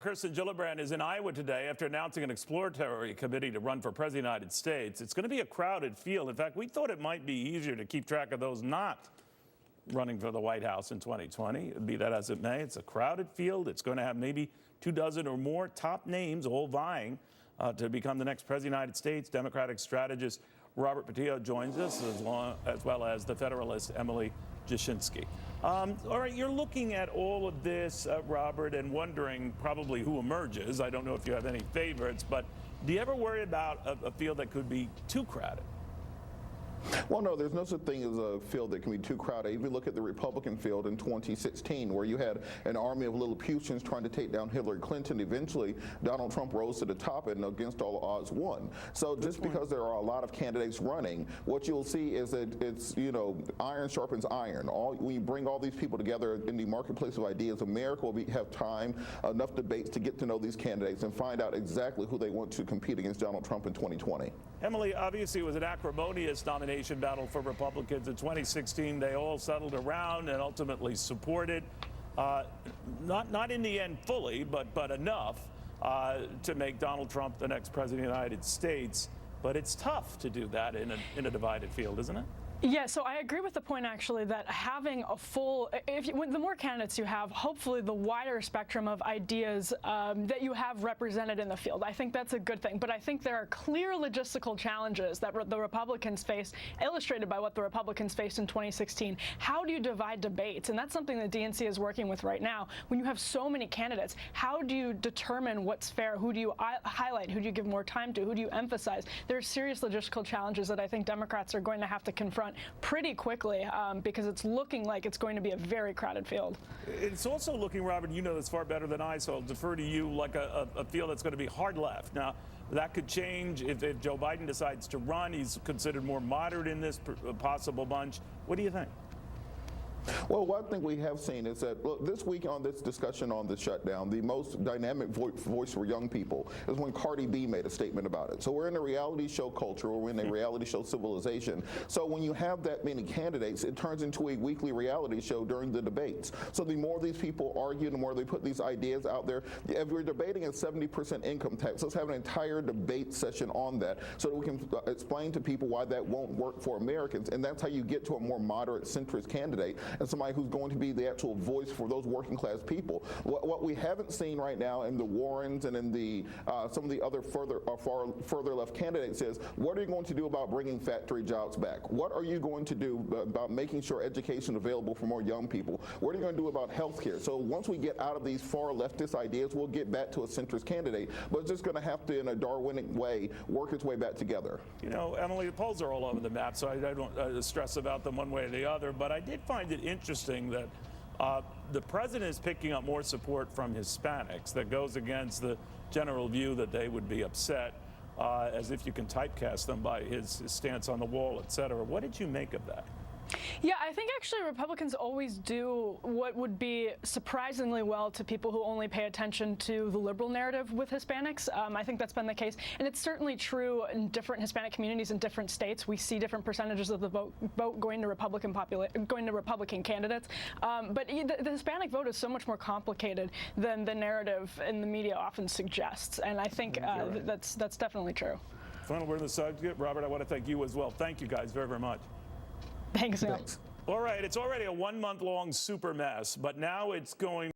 Kirsten Gillibrand is in Iowa today after announcing an exploratory committee to run for president of the United States. It's going to be a crowded field. In fact, we thought it might be easier to keep track of those not running for the White House in 2020. Be that as it may, it's a crowded field. It's going to have maybe 24 or more top names all vying to become the next president of the United States. Democratic strategist Robert Petito joins us, as well as the Federalist Emily Jashinsky. All right, you're looking at all of this, Robert, and wondering probably who emerges. I don't know if you have any favorites, but do you ever worry about a field that could be too crowded? Well, no, there's no such thing as a field that can be too crowded. Even look at the Republican field in 2016, where you had an army of Lilliputians trying to take down Hillary Clinton. Eventually, Donald Trump rose to the top and against all odds won. So just because there are a lot of candidates running, what you'll see is that it's, iron sharpens iron. When you bring all these people together in the marketplace of ideas, America will have time, enough debates to get to know these candidates and find out exactly who they want to compete against Donald Trump in 2020. Emily, obviously it was an acrimonious nomination battle for Republicans in 2016. They all settled around and ultimately supported, not in the end fully, but enough to make Donald Trump the next president of the United States. But it's tough to do that in a divided field, isn't it? Yeah, so I agree with the point, actually, that having a full, the more candidates you have, hopefully the wider spectrum of ideas that you have represented in the field. I think that's a good thing. But I think there are clear logistical challenges that the Republicans face, illustrated by what the Republicans faced in 2016. How do you divide debates? And that's something that DNC is working with right now. When you have so many candidates, how do you determine what's fair? Who do you highlight? Who do you give more time to? Who do you emphasize? There are serious logistical challenges that I think Democrats are going to have to confront pretty quickly because it's looking like it's going to be a very crowded field. It's also looking, Robert, you know this far better than I, so I'll defer to you, like a field that's going to be hard left. Now, that could change if Joe Biden decides to run. He's considered more moderate in this possible bunch. What do you think? Well, one thing we have seen is that this week on this discussion on the shutdown, the most dynamic voice for young people is when Cardi B made a statement about it. So we're in a reality show culture, we're in a reality show civilization. So when you have that many candidates, it turns into a weekly reality show during the debates. So the more these people argue, the more they put these ideas out there. If we're debating a 70% income tax, let's have an entire debate session on that so that we can explain to people why that won't work for Americans. And that's how you get to a more moderate centrist candidate and somebody who's going to be the actual voice for those working class people. What we haven't seen right now in the Warrens and in the some of the other further left candidates is, what are you going to do about bringing factory jobs back? What are you going to do about making sure education is available for more young people? What are you going to do about health care? So once we get out of these far leftist ideas, we'll get back to a centrist candidate, but it's just going to have to, in a Darwinic way, work its way back together. You know, Emily, the polls are all over the map, so I don't stress about them one way or the other, but I did find it interesting that the president is picking up more support from Hispanics that goes against the general view that they would be upset, as if you can typecast them by his stance on the wall, et cetera. What did you make of that? Yeah, I think actually Republicans always do what would be surprisingly well to people who only pay attention to the liberal narrative with Hispanics. I think that's been the case, and it's certainly true in different Hispanic communities in different states. We see different percentages of the vote going to Republican candidates. But the Hispanic vote is so much more complicated than the narrative in the media often suggests, and I think that's definitely true. Final word on the subject, Robert. I want to thank you as well. Thank you guys very, very much. Thanks, Neil. All right, it's already a 1-month-long super mess, but now it's going